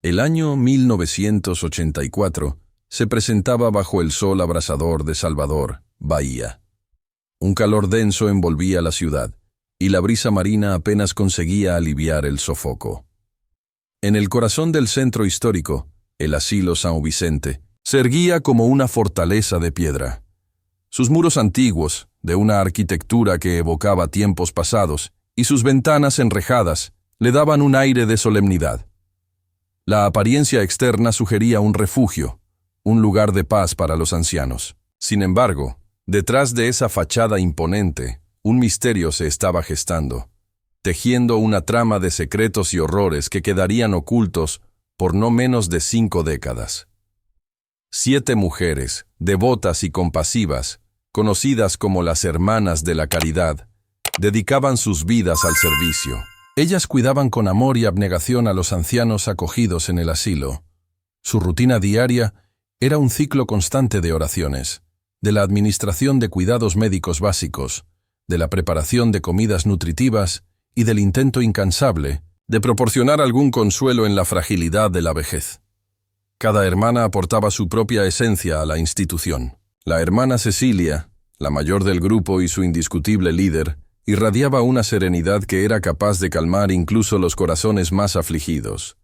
El año 1984 se presentaba bajo el sol abrasador de Salvador, Bahía. Un calor denso envolvía la ciudad, y la brisa marina apenas conseguía aliviar el sofoco. En el corazón del centro histórico, el asilo São Vicente se erguía como una fortaleza de piedra. Sus muros antiguos, de una arquitectura que evocaba tiempos pasados, y sus ventanas enrejadas, le daban un aire de solemnidad. La apariencia externa sugería un refugio, un lugar de paz para los ancianos. Sin embargo, detrás de esa fachada imponente, un misterio se estaba gestando, tejiendo una trama de secretos y horrores que quedarían ocultos por no menos de 5 décadas. 7 mujeres, devotas y compasivas, conocidas como las Hermanas de la Caridad, dedicaban sus vidas al servicio. Ellas cuidaban con amor y abnegación a los ancianos acogidos en el asilo. Su rutina diaria era un ciclo constante de oraciones, de la administración de cuidados médicos básicos, de la preparación de comidas nutritivas y del intento incansable de proporcionar algún consuelo en la fragilidad de la vejez. Cada hermana aportaba su propia esencia a la institución. La hermana Cecilia, la mayor del grupo y su indiscutible líder, irradiaba una serenidad que era capaz de calmar incluso los corazones más afligidos.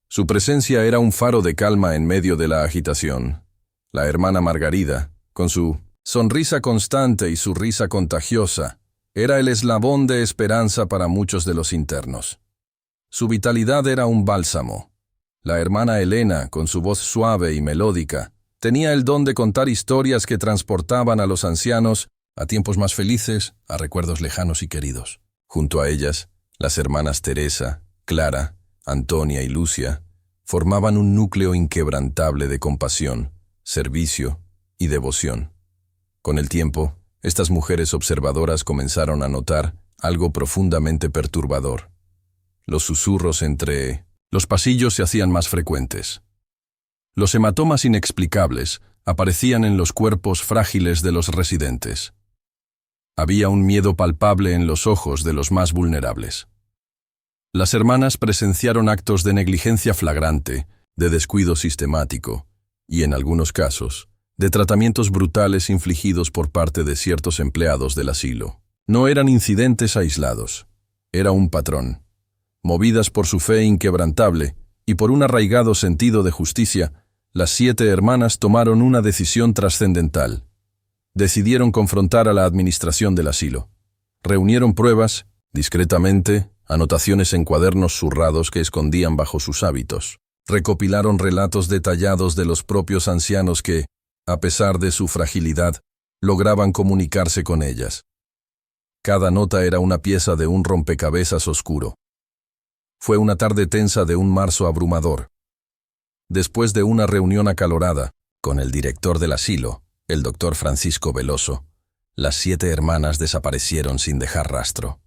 Su presencia era un faro de calma en medio de la agitación. La hermana Margarida, con su sonrisa constante y su risa contagiosa, era el eslabón de esperanza para muchos de los internos. Su vitalidad era un bálsamo. La hermana Elena, con su voz suave y melódica, tenía el don de contar historias que transportaban a los ancianos a tiempos más felices, a recuerdos lejanos y queridos. Junto a ellas, las hermanas Teresa, Clara, Antonia y Lucia formaban un núcleo inquebrantable de compasión, servicio y devoción. Con el tiempo, estas mujeres observadoras comenzaron a notar algo profundamente perturbador. Los susurros entre los pasillos se hacían más frecuentes. Los hematomas inexplicables aparecían en los cuerpos frágiles de los residentes. Había un miedo palpable en los ojos de los más vulnerables. Las hermanas presenciaron actos de negligencia flagrante, de descuido sistemático, y en algunos casos, de tratamientos brutales infligidos por parte de ciertos empleados del asilo. No eran incidentes aislados, era un patrón. Movidas por su fe inquebrantable y por un arraigado sentido de justicia, las 7 hermanas tomaron una decisión trascendental. Decidieron confrontar a la administración del asilo. Reunieron pruebas, discretamente, anotaciones en cuadernos zurrados que escondían bajo sus hábitos. Recopilaron relatos detallados de los propios ancianos que, a pesar de su fragilidad, lograban comunicarse con ellas. Cada nota era una pieza de un rompecabezas oscuro. Fue una tarde tensa de un marzo abrumador. Después de una reunión acalorada con el director del asilo, el doctor Francisco Veloso, las 7 hermanas desaparecieron sin dejar rastro.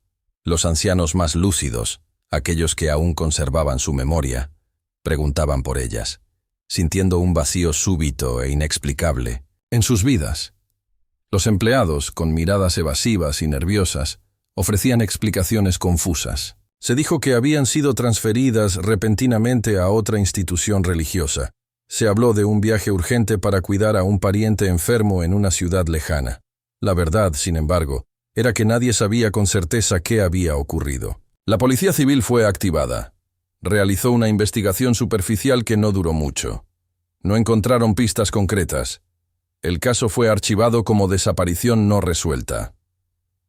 Los ancianos más lúcidos, aquellos que aún conservaban su memoria, preguntaban por ellas, sintiendo un vacío súbito e inexplicable en sus vidas. Los empleados, con miradas evasivas y nerviosas, ofrecían explicaciones confusas. Se dijo que habían sido transferidas repentinamente a otra institución religiosa. Se habló de un viaje urgente para cuidar a un pariente enfermo en una ciudad lejana. La verdad, sin embargo, era que nadie sabía con certeza qué había ocurrido. La policía civil fue activada. Realizó una investigación superficial que no duró mucho. No encontraron pistas concretas. El caso fue archivado como desaparición no resuelta.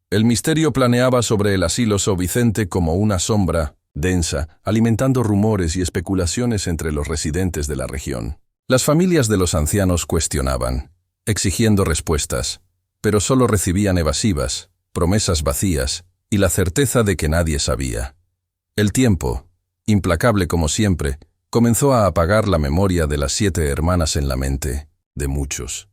El misterio planeaba sobre el asilo São Vicente como una sombra densa, alimentando rumores y especulaciones entre los residentes de la región. Las familias de los ancianos cuestionaban, exigiendo respuestas, pero solo recibían evasivas, promesas vacías y la certeza de que nadie sabía. El tiempo, implacable como siempre, comenzó a apagar la memoria de las 7 hermanas en la mente de muchos.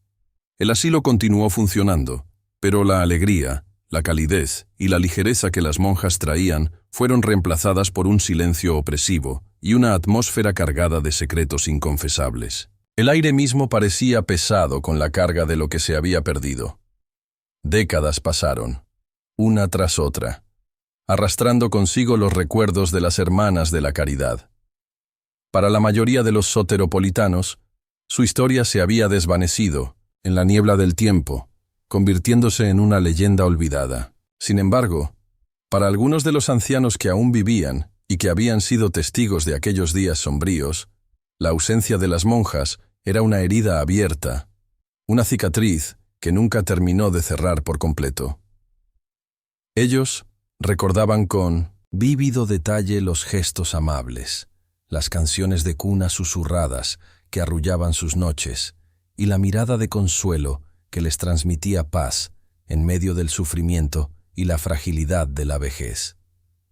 El asilo continuó funcionando, pero la alegría, la calidez y la ligereza que las monjas traían fueron reemplazadas por un silencio opresivo y una atmósfera cargada de secretos inconfesables. El aire mismo parecía pesado con la carga de lo que se había perdido. Décadas pasaron, una tras otra, arrastrando consigo los recuerdos de las Hermanas de la Caridad. Para la mayoría de los soteropolitanos, su historia se había desvanecido en la niebla del tiempo, convirtiéndose en una leyenda olvidada. Sin embargo, para algunos de los ancianos que aún vivían y que habían sido testigos de aquellos días sombríos, la ausencia de las monjas era una herida abierta, una cicatriz que nunca terminó de cerrar por completo. Ellos recordaban con vívido detalle los gestos amables, las canciones de cuna susurradas que arrullaban sus noches y la mirada de consuelo que les transmitía paz en medio del sufrimiento y la fragilidad de la vejez.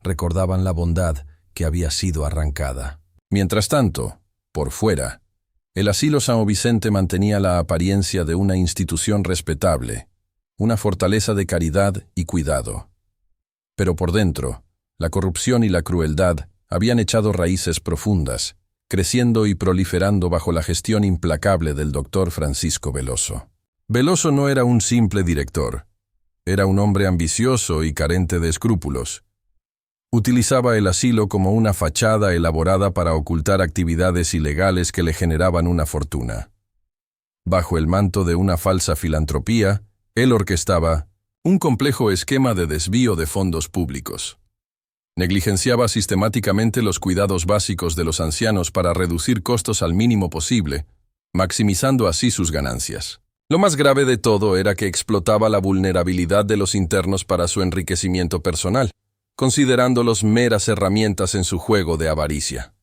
Recordaban la bondad que había sido arrancada. Mientras tanto, por fuera, el asilo San Vicente mantenía la apariencia de una institución respetable, una fortaleza de caridad y cuidado. Pero por dentro, la corrupción y la crueldad habían echado raíces profundas, creciendo y proliferando bajo la gestión implacable del doctor Francisco Veloso. Veloso no era un simple director. Era un hombre ambicioso y carente de escrúpulos. Utilizaba el asilo como una fachada elaborada para ocultar actividades ilegales que le generaban una fortuna. Bajo el manto de una falsa filantropía, él orquestaba un complejo esquema de desvío de fondos públicos. Negligenciaba sistemáticamente los cuidados básicos de los ancianos para reducir costos al mínimo posible, maximizando así sus ganancias. Lo más grave de todo era que explotaba la vulnerabilidad de los internos para su enriquecimiento personal, considerándolos meras herramientas en su juego de avaricia.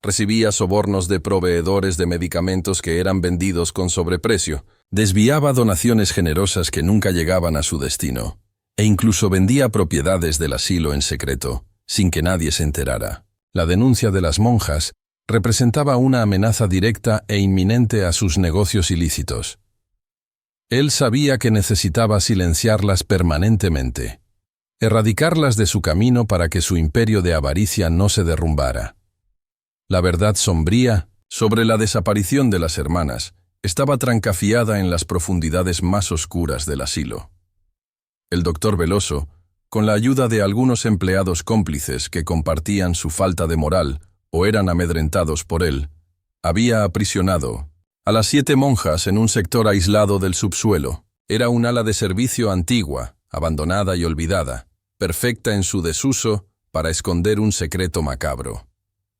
Recibía sobornos de proveedores de medicamentos que eran vendidos con sobreprecio, desviaba donaciones generosas que nunca llegaban a su destino, e incluso vendía propiedades del asilo en secreto, sin que nadie se enterara. La denuncia de las monjas representaba una amenaza directa e inminente a sus negocios ilícitos. Él sabía que necesitaba silenciarlas permanentemente, erradicarlas de su camino para que su imperio de avaricia no se derrumbara. La verdad sombría sobre la desaparición de las hermanas estaba trancafiada en las profundidades más oscuras del asilo. El doctor Veloso, con la ayuda de algunos empleados cómplices que compartían su falta de moral o eran amedrentados por él, había aprisionado a las 7 monjas en un sector aislado del subsuelo. Era un ala de servicio antigua, abandonada y olvidada, perfecta en su desuso para esconder un secreto macabro.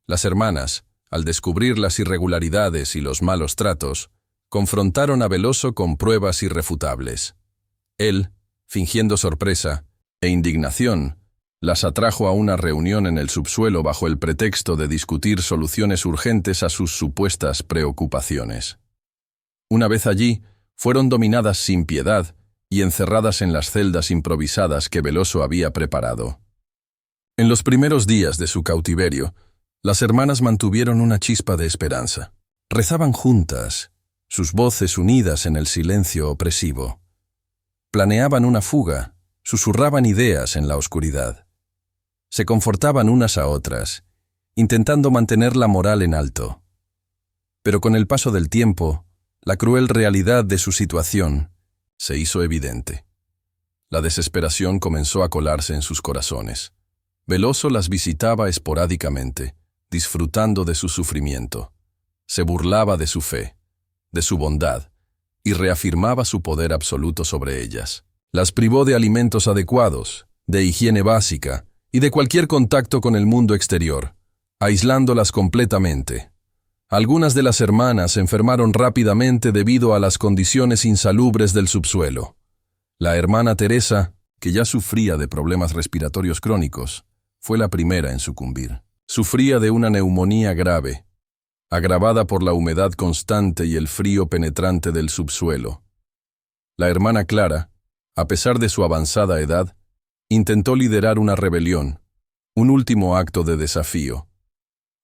Las hermanas, al descubrir las irregularidades y los malos tratos, confrontaron a Veloso con pruebas irrefutables. Él, fingiendo sorpresa e indignación, las atrajo a una reunión en el subsuelo bajo el pretexto de discutir soluciones urgentes a sus supuestas preocupaciones. Una vez allí, fueron dominadas sin piedad y encerradas en las celdas improvisadas que Veloso había preparado. En los primeros días de su cautiverio, las hermanas mantuvieron una chispa de esperanza. Rezaban juntas, sus voces unidas en el silencio opresivo. Planeaban una fuga, susurraban ideas en la oscuridad. Se confortaban unas a otras, intentando mantener la moral en alto. Pero con el paso del tiempo, la cruel realidad de su situación se hizo evidente. La desesperación comenzó a colarse en sus corazones. Veloso las visitaba esporádicamente, disfrutando de su sufrimiento. Se burlaba de su fe, de su bondad, y reafirmaba su poder absoluto sobre ellas. Las privó de alimentos adecuados, de higiene básica y de cualquier contacto con el mundo exterior, aislándolas completamente. Algunas de las hermanas se enfermaron rápidamente debido a las condiciones insalubres del subsuelo. La hermana Teresa, que ya sufría de problemas respiratorios crónicos, fue la primera en sucumbir. Sufría de una neumonía grave, agravada por la humedad constante y el frío penetrante del subsuelo. La hermana Clara, a pesar de su avanzada edad, intentó liderar una rebelión, un último acto de desafío,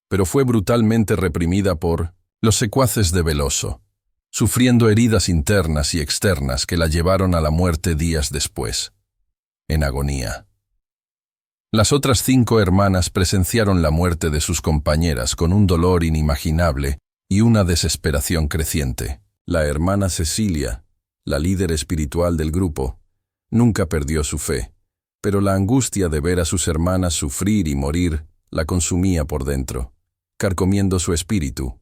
pero fue brutalmente reprimida por los secuaces de Veloso, sufriendo heridas internas y externas que la llevaron a la muerte días después, en agonía. Las otras 5 hermanas presenciaron la muerte de sus compañeras con un dolor inimaginable y una desesperación creciente. La hermana Cecilia, la líder espiritual del grupo, nunca perdió su fe, pero la angustia de ver a sus hermanas sufrir y morir la consumía por dentro. carcomiendo su espíritu.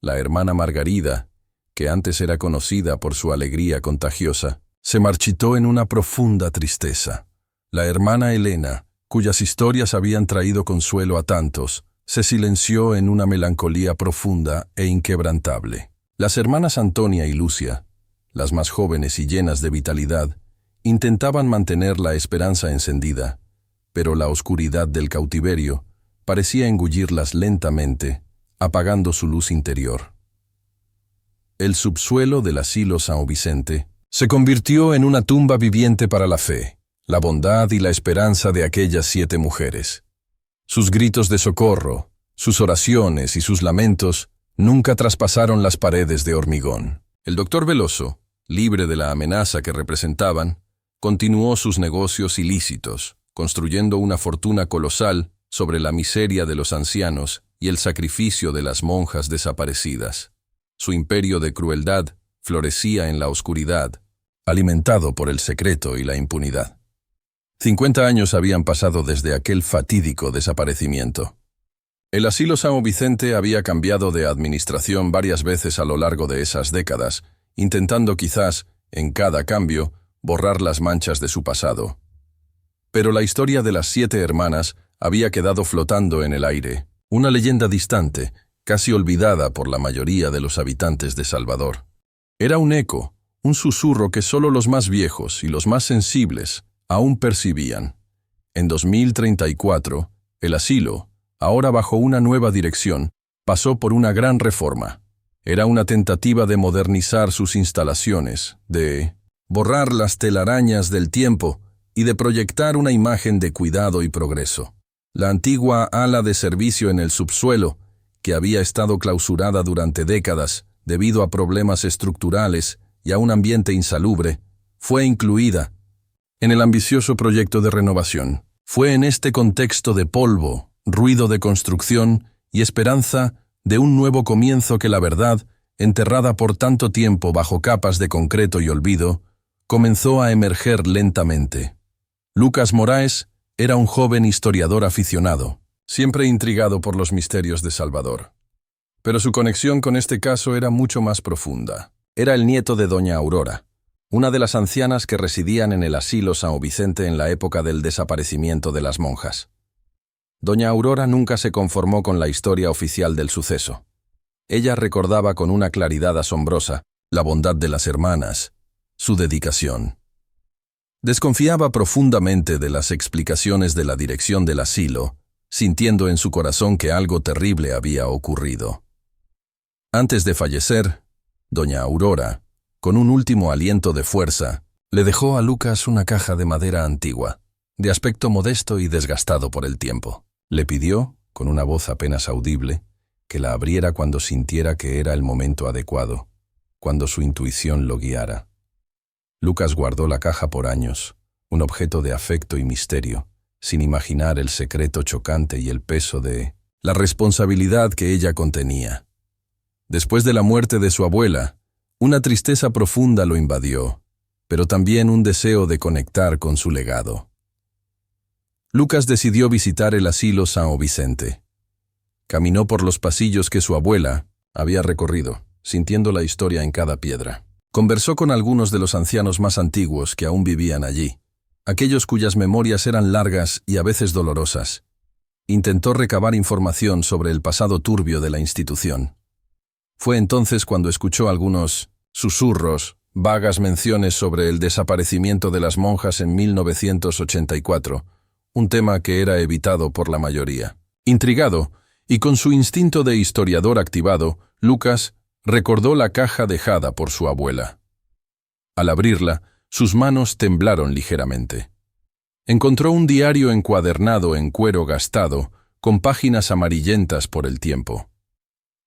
La hermana Margarida, que antes era conocida por su alegría contagiosa, se marchitó en una profunda tristeza. La hermana Elena, cuyas historias habían traído consuelo a tantos, se silenció en una melancolía profunda e inquebrantable. Las hermanas Antonia y Lucia, las más jóvenes y llenas de vitalidad, intentaban mantener la esperanza encendida, pero la oscuridad del cautiverio parecía engullirlas lentamente, apagando su luz interior. El subsuelo del asilo San Vicente se convirtió en una tumba viviente para la fe, la bondad y la esperanza de aquellas 7 mujeres. Sus gritos de socorro, sus oraciones y sus lamentos nunca traspasaron las paredes de hormigón. El doctor Veloso, libre de la amenaza que representaban, continuó sus negocios ilícitos, construyendo una fortuna colosal sobre la miseria de los ancianos y el sacrificio de las monjas desaparecidas. Su imperio de crueldad florecía en la oscuridad, alimentado por el secreto y la impunidad. 50 años habían pasado desde aquel fatídico desaparecimiento. El asilo San Vicente había cambiado de administración varias veces a lo largo de esas décadas, intentando quizás, en cada cambio, borrar las manchas de su pasado. Pero la historia de las 7 hermanas había quedado flotando en el aire, una leyenda distante, casi olvidada por la mayoría de los habitantes de Salvador. Era un eco, un susurro que solo los más viejos y los más sensibles aún percibían. En 2034, el asilo, ahora bajo una nueva dirección, pasó por una gran reforma. Era una tentativa de modernizar sus instalaciones, de borrar las telarañas del tiempo y de proyectar una imagen de cuidado y progreso. La antigua ala de servicio en el subsuelo, que había estado clausurada durante décadas debido a problemas estructurales y a un ambiente insalubre, fue incluida en el ambicioso proyecto de renovación. Fue en este contexto de polvo, ruido de construcción y esperanza de un nuevo comienzo que la verdad, enterrada por tanto tiempo bajo capas de concreto y olvido, comenzó a emerger lentamente. Lucas Moraes era un joven historiador aficionado, siempre intrigado por los misterios de Salvador. Pero su conexión con este caso era mucho más profunda. Era el nieto de doña Aurora, una de las ancianas que residían en el asilo San Vicente en la época del desaparecimiento de las monjas. Doña Aurora nunca se conformó con la historia oficial del suceso. Ella recordaba con una claridad asombrosa la bondad de las hermanas, su dedicación. Desconfiaba profundamente de las explicaciones de la dirección del asilo, sintiendo en su corazón que algo terrible había ocurrido. Antes de fallecer, doña Aurora, con un último aliento de fuerza, le dejó a Lucas una caja de madera antigua, de aspecto modesto y desgastado por el tiempo. Le pidió, con una voz apenas audible, que la abriera cuando sintiera que era el momento adecuado, cuando su intuición lo guiara. Lucas guardó la caja por años, un objeto de afecto y misterio, sin imaginar el secreto chocante y el peso de la responsabilidad que ella contenía. Después de la muerte de su abuela, una tristeza profunda lo invadió, pero también un deseo de conectar con su legado. Lucas decidió visitar el asilo San Vicente. Caminó por los pasillos que su abuela había recorrido, sintiendo la historia en cada piedra. Conversó con algunos de los ancianos más antiguos que aún vivían allí, aquellos cuyas memorias eran largas y a veces dolorosas. Intentó recabar información sobre el pasado turbio de la institución. Fue entonces cuando escuchó algunos susurros, vagas menciones sobre el desaparecimiento de las monjas en 1984, un tema que era evitado por la mayoría. Intrigado, y con su instinto de historiador activado, Lucas recordó la caja dejada por su abuela. Al abrirla, sus manos temblaron ligeramente. Encontró un diario encuadernado en cuero gastado, con páginas amarillentas por el tiempo.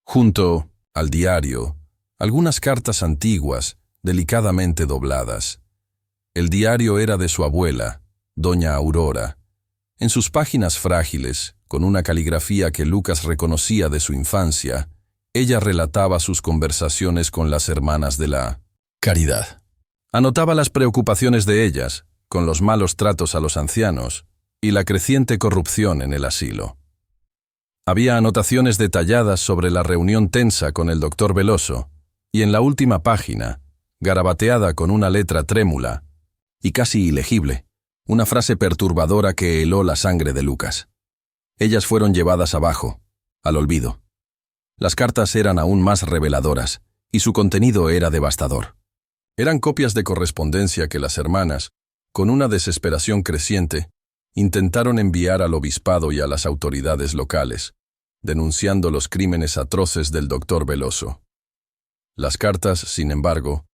Junto al diario, algunas cartas antiguas, delicadamente dobladas. El diario era de su abuela, doña Aurora. En sus páginas frágiles, con una caligrafía que Lucas reconocía de su infancia, ella relataba sus conversaciones con las hermanas de la Caridad. Anotaba las preocupaciones de ellas, con los malos tratos a los ancianos y la creciente corrupción en el asilo. Había anotaciones detalladas sobre la reunión tensa con el doctor Veloso, y en la última página, garabateada con una letra trémula y casi ilegible, una frase perturbadora que heló la sangre de Lucas. Ellas fueron llevadas abajo, al olvido. Las cartas eran aún más reveladoras, y su contenido era devastador. Eran copias de correspondencia que las hermanas, con una desesperación creciente, intentaron enviar al obispado y a las autoridades locales, denunciando los crímenes atroces del doctor Veloso. Las cartas, sin embargo,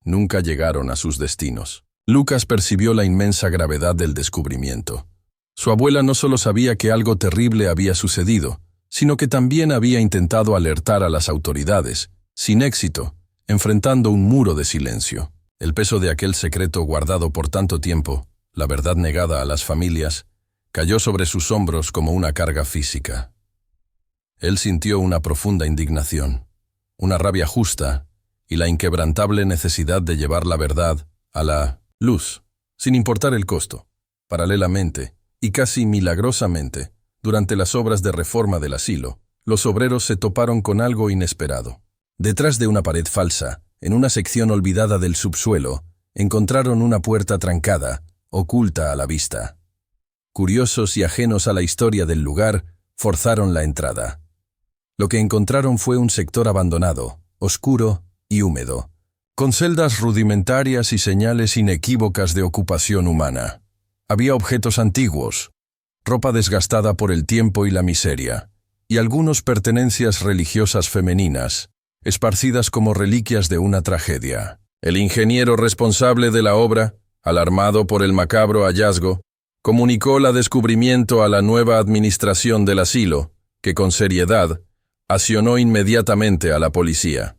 nunca llegaron a sus destinos. Lucas percibió la inmensa gravedad del descubrimiento. Su abuela no solo sabía que algo terrible había sucedido, sino que también había intentado alertar a las autoridades, sin éxito, enfrentando un muro de silencio. El peso de aquel secreto guardado por tanto tiempo, la verdad negada a las familias, cayó sobre sus hombros como una carga física. Él sintió una profunda indignación, una rabia justa y la inquebrantable necesidad de llevar la verdad a la luz, sin importar el costo. Paralelamente, y casi milagrosamente, durante las obras de reforma del asilo, los obreros se toparon con algo inesperado. Detrás de una pared falsa, en una sección olvidada del subsuelo, encontraron una puerta trancada, oculta a la vista. Curiosos y ajenos a la historia del lugar, forzaron la entrada. Lo que encontraron fue un sector abandonado, oscuro y húmedo, con celdas rudimentarias y señales inequívocas de ocupación humana. Había objetos antiguos, ropa desgastada por el tiempo y la miseria, y algunas pertenencias religiosas femeninas, esparcidas como reliquias de una tragedia. El ingeniero responsable de la obra, alarmado por el macabro hallazgo, comunicó el descubrimiento a la nueva administración del asilo, que con seriedad accionó inmediatamente a la policía.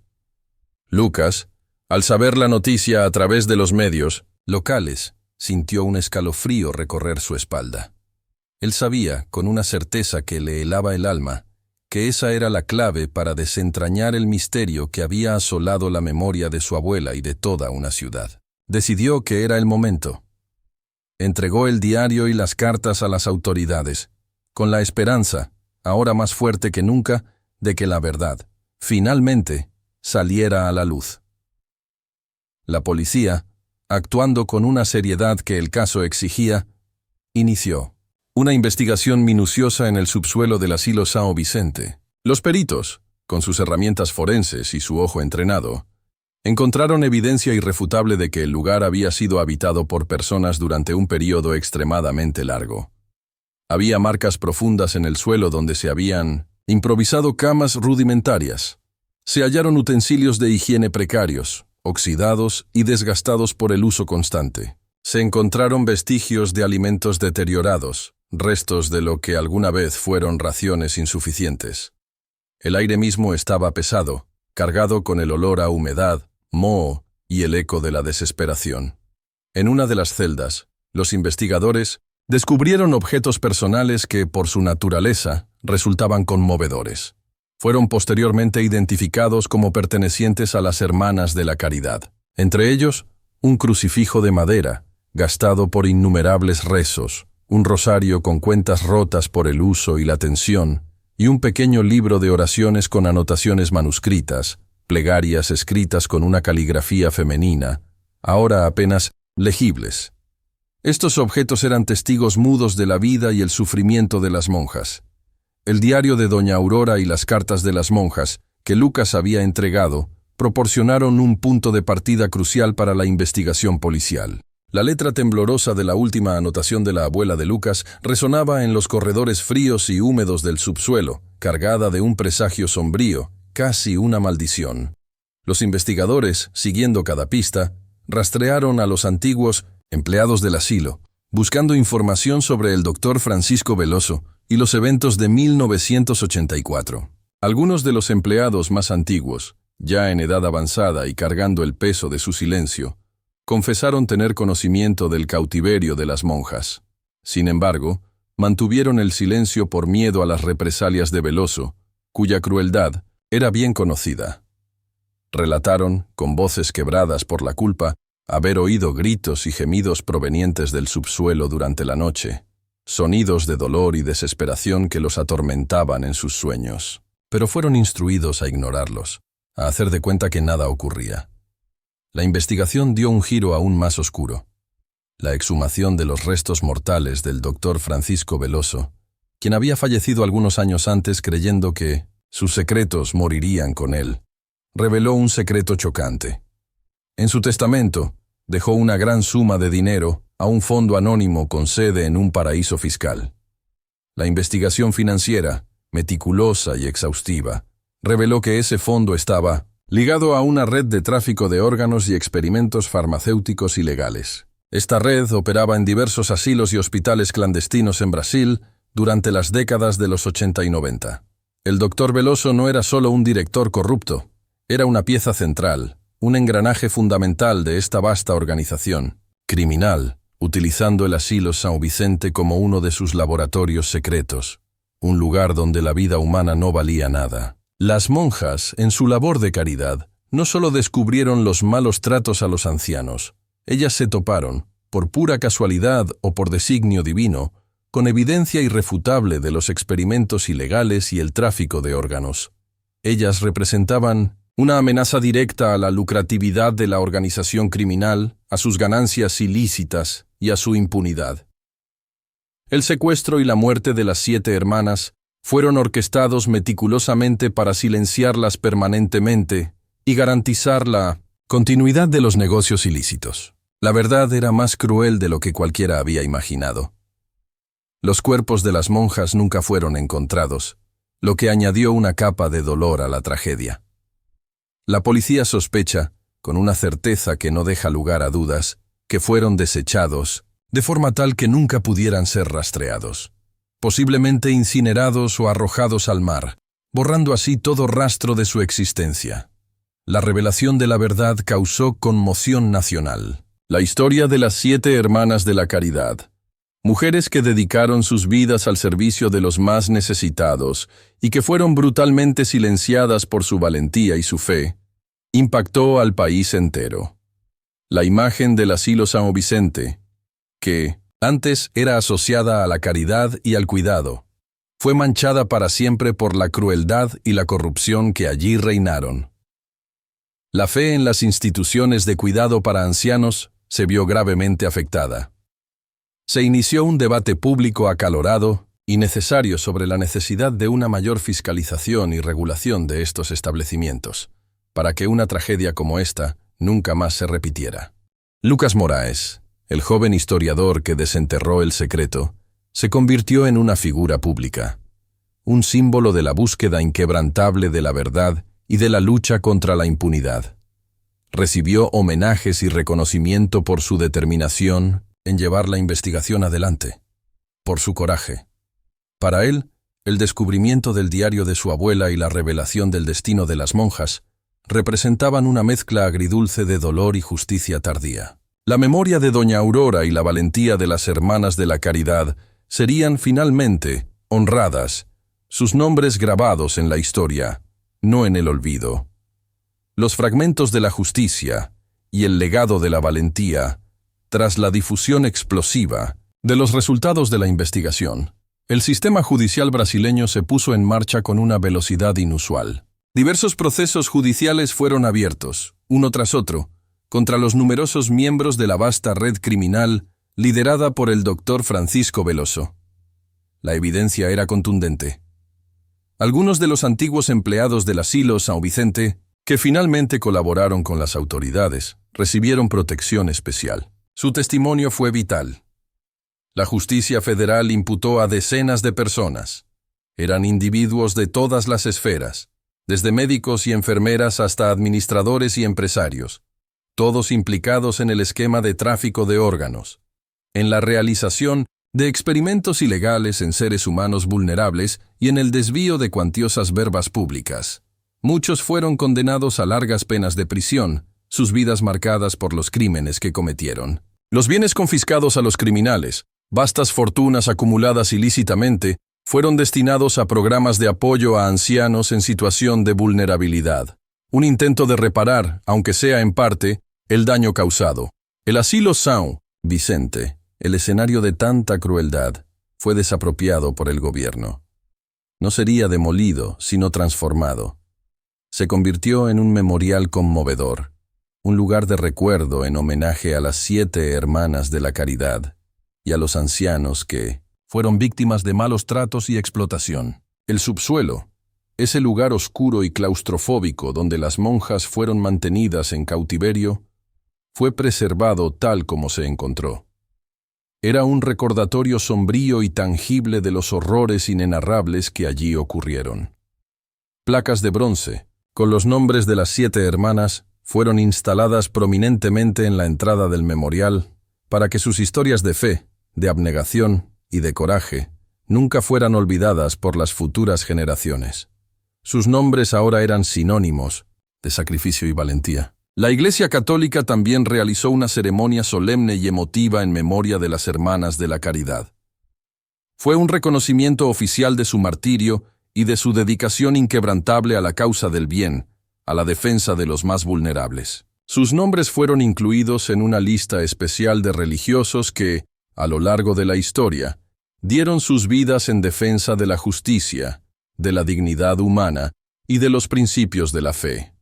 Lucas, al saber la noticia a través de los medios locales, sintió un escalofrío recorrer su espalda. Él sabía, con una certeza que le helaba el alma, que esa era la clave para desentrañar el misterio que había asolado la memoria de su abuela y de toda una ciudad. Decidió que era el momento. Entregó el diario y las cartas a las autoridades, con la esperanza, ahora más fuerte que nunca, de que la verdad, finalmente, saliera a la luz. La policía, actuando con una seriedad que el caso exigía, inició una investigación minuciosa en el subsuelo del asilo São Vicente. Los peritos, con sus herramientas forenses y su ojo entrenado, encontraron evidencia irrefutable de que el lugar había sido habitado por personas durante un período extremadamente largo. Había marcas profundas en el suelo donde se habían improvisado camas rudimentarias. Se hallaron utensilios de higiene precarios, oxidados y desgastados por el uso constante. Se encontraron vestigios de alimentos deteriorados, restos de lo que alguna vez fueron raciones insuficientes. El aire mismo estaba pesado, cargado con el olor a humedad, moho y el eco de la desesperación. En una de las celdas, los investigadores descubrieron objetos personales que, por su naturaleza, resultaban conmovedores. Fueron posteriormente identificados como pertenecientes a las Hermanas de la Caridad. Entre ellos, un crucifijo de madera, gastado por innumerables rezos, un rosario con cuentas rotas por el uso y la tensión, y un pequeño libro de oraciones con anotaciones manuscritas, plegarias escritas con una caligrafía femenina, ahora apenas legibles. Estos objetos eran testigos mudos de la vida y el sufrimiento de las monjas. El diario de doña Aurora y las cartas de las monjas, que Lucas había entregado, proporcionaron un punto de partida crucial para la investigación policial. La letra temblorosa de la última anotación de la abuela de Lucas resonaba en los corredores fríos y húmedos del subsuelo, cargada de un presagio sombrío, casi una maldición. Los investigadores, siguiendo cada pista, rastrearon a los antiguos empleados del asilo, buscando información sobre el doctor Francisco Veloso y los eventos de 1984. Algunos de los empleados más antiguos, ya en edad avanzada y cargando el peso de su silencio, confesaron tener conocimiento del cautiverio de las monjas. Sin embargo, mantuvieron el silencio por miedo a las represalias de Veloso, cuya crueldad era bien conocida. Relataron, con voces quebradas por la culpa, haber oído gritos y gemidos provenientes del subsuelo durante la noche, sonidos de dolor y desesperación que los atormentaban en sus sueños. Pero fueron instruidos a ignorarlos, a hacer de cuenta que nada ocurría. La investigación dio un giro aún más oscuro. La exhumación de los restos mortales del doctor Francisco Veloso, quien había fallecido algunos años antes creyendo que sus secretos morirían con él, reveló un secreto chocante. En su testamento, dejó una gran suma de dinero a un fondo anónimo con sede en un paraíso fiscal. La investigación financiera, meticulosa y exhaustiva, reveló que ese fondo estaba ligado a una red de tráfico de órganos y experimentos farmacéuticos ilegales. Esta red operaba en diversos asilos y hospitales clandestinos en Brasil durante las décadas de los 80 y 90. El doctor Veloso no era solo un director corrupto, era una pieza central, un engranaje fundamental de esta vasta organización criminal, utilizando el asilo São Vicente como uno de sus laboratorios secretos, un lugar donde la vida humana no valía nada. Las monjas, en su labor de caridad, no solo descubrieron los malos tratos a los ancianos, ellas se toparon, por pura casualidad o por designio divino, con evidencia irrefutable de los experimentos ilegales y el tráfico de órganos. Ellas representaban una amenaza directa a la lucratividad de la organización criminal, a sus ganancias ilícitas y a su impunidad. El secuestro y la muerte de las 7 hermanas fueron orquestados meticulosamente para silenciarlas permanentemente y garantizar la continuidad de los negocios ilícitos. La verdad era más cruel de lo que cualquiera había imaginado. Los cuerpos de las monjas nunca fueron encontrados, lo que añadió una capa de dolor a la tragedia. La policía sospecha, con una certeza que no deja lugar a dudas, que fueron desechados, de forma tal que nunca pudieran ser rastreados, posiblemente incinerados o arrojados al mar, borrando así todo rastro de su existencia. La revelación de la verdad causó conmoción nacional. La historia de las 7 hermanas de la caridad, mujeres que dedicaron sus vidas al servicio de los más necesitados y que fueron brutalmente silenciadas por su valentía y su fe, impactó al país entero. La imagen del asilo São Vicente, que antes era asociada a la caridad y al cuidado, fue manchada para siempre por la crueldad y la corrupción que allí reinaron. La fe en las instituciones de cuidado para ancianos se vio gravemente afectada. Se inició un debate público acalorado y necesario sobre la necesidad de una mayor fiscalización y regulación de estos establecimientos, para que una tragedia como esta nunca más se repitiera. Lucas Moraes, el joven historiador que desenterró el secreto, se convirtió en una figura pública, un símbolo de la búsqueda inquebrantable de la verdad y de la lucha contra la impunidad. Recibió homenajes y reconocimiento por su determinación en llevar la investigación adelante, por su coraje. Para él, el descubrimiento del diario de su abuela y la revelación del destino de las monjas representaban una mezcla agridulce de dolor y justicia tardía. La memoria de doña Aurora y la valentía de las hermanas de la caridad serían finalmente honradas, sus nombres grabados en la historia, no en el olvido. Los fragmentos de la justicia y el legado de la valentía, tras la difusión explosiva de los resultados de la investigación, el sistema judicial brasileño se puso en marcha con una velocidad inusual. Diversos procesos judiciales fueron abiertos, uno tras otro, contra los numerosos miembros de la vasta red criminal liderada por el doctor Francisco Veloso. La evidencia era contundente. Algunos de los antiguos empleados del asilo São Vicente, que finalmente colaboraron con las autoridades, recibieron protección especial. Su testimonio fue vital. La justicia federal imputó a decenas de personas. Eran individuos de todas las esferas, desde médicos y enfermeras hasta administradores y empresarios, todos implicados en el esquema de tráfico de órganos, en la realización de experimentos ilegales en seres humanos vulnerables y en el desvío de cuantiosas verbas públicas. Muchos fueron condenados a largas penas de prisión, sus vidas marcadas por los crímenes que cometieron. Los bienes confiscados a los criminales, vastas fortunas acumuladas ilícitamente, fueron destinados a programas de apoyo a ancianos en situación de vulnerabilidad. Un intento de reparar, aunque sea en parte, el daño causado. El asilo São Vicente, el escenario de tanta crueldad, fue desapropiado por el gobierno. No sería demolido, sino transformado. Se convirtió en un memorial conmovedor, un lugar de recuerdo en homenaje a las 7 hermanas de la caridad y a los ancianos que fueron víctimas de malos tratos y explotación. El subsuelo, ese lugar oscuro y claustrofóbico donde las monjas fueron mantenidas en cautiverio, fue preservado tal como se encontró. Era un recordatorio sombrío y tangible de los horrores inenarrables que allí ocurrieron. Placas de bronce, con los nombres de las 7 hermanas, fueron instaladas prominentemente en la entrada del memorial para que sus historias de fe, de abnegación y de coraje nunca fueran olvidadas por las futuras generaciones. Sus nombres ahora eran sinónimos de sacrificio y valentía. La Iglesia Católica también realizó una ceremonia solemne y emotiva en memoria de las hermanas de la caridad. Fue un reconocimiento oficial de su martirio y de su dedicación inquebrantable a la causa del bien, a la defensa de los más vulnerables. Sus nombres fueron incluidos en una lista especial de religiosos que, a lo largo de la historia, dieron sus vidas en defensa de la justicia, de la dignidad humana y de los principios de la fe.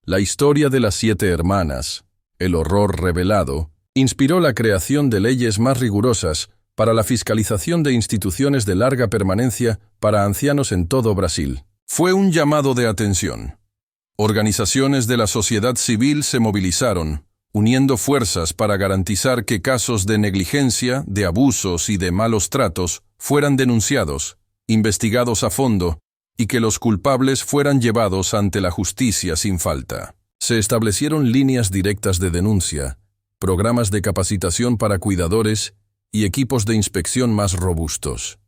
La historia de las 7 hermanas, el horror revelado, inspiró la creación de leyes más rigurosas para la fiscalización de instituciones de larga permanencia para ancianos en todo Brasil. Fue un llamado de atención. Organizaciones de la sociedad civil se movilizaron, uniendo fuerzas para garantizar que casos de negligencia, de abusos y de malos tratos fueran denunciados, investigados a fondo, y que los culpables fueran llevados ante la justicia sin falta. Se establecieron líneas directas de denuncia, programas de capacitación para cuidadores y equipos de inspección más robustos.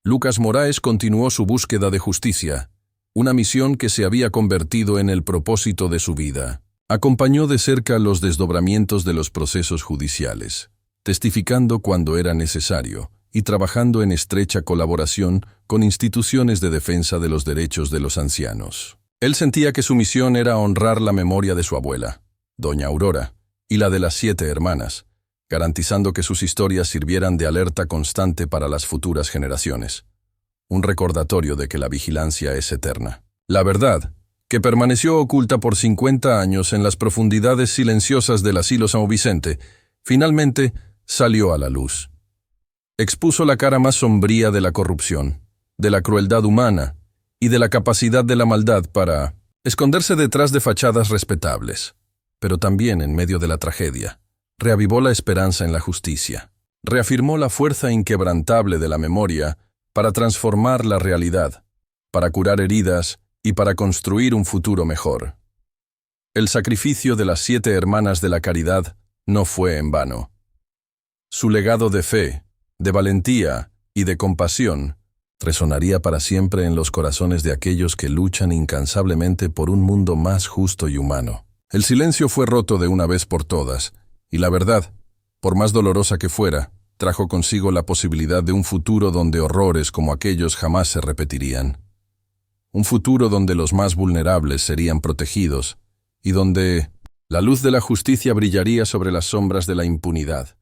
Lucas Moraes continuó su búsqueda de justicia, una misión que se había convertido en el propósito de su vida. Acompañó de cerca los desdobramientos de los procesos judiciales, testificando cuando era necesario y trabajando en estrecha colaboración con instituciones de defensa de los derechos de los ancianos. Él sentía que su misión era honrar la memoria de su abuela, doña Aurora, y la de las 7 hermanas, garantizando que sus historias sirvieran de alerta constante para las futuras generaciones. Un recordatorio de que la vigilancia es eterna. La verdad, que permaneció oculta por 50 años en las profundidades silenciosas del asilo São Vicente, finalmente salió a la luz. Expuso la cara más sombría de la corrupción, de la crueldad humana y de la capacidad de la maldad para esconderse detrás de fachadas respetables, pero también en medio de la tragedia. Reavivó la esperanza en la justicia, reafirmó la fuerza inquebrantable de la memoria para transformar la realidad, para curar heridas y para construir un futuro mejor. El sacrificio de las 7 hermanas de la caridad no fue en vano. Su legado de fe, de valentía y de compasión resonaría para siempre en los corazones de aquellos que luchan incansablemente por un mundo más justo y humano. El silencio fue roto de una vez por todas, y la verdad, por más dolorosa que fuera, trajo consigo la posibilidad de un futuro donde horrores como aquellos jamás se repetirían. Un futuro donde los más vulnerables serían protegidos y donde la luz de la justicia brillaría sobre las sombras de la impunidad.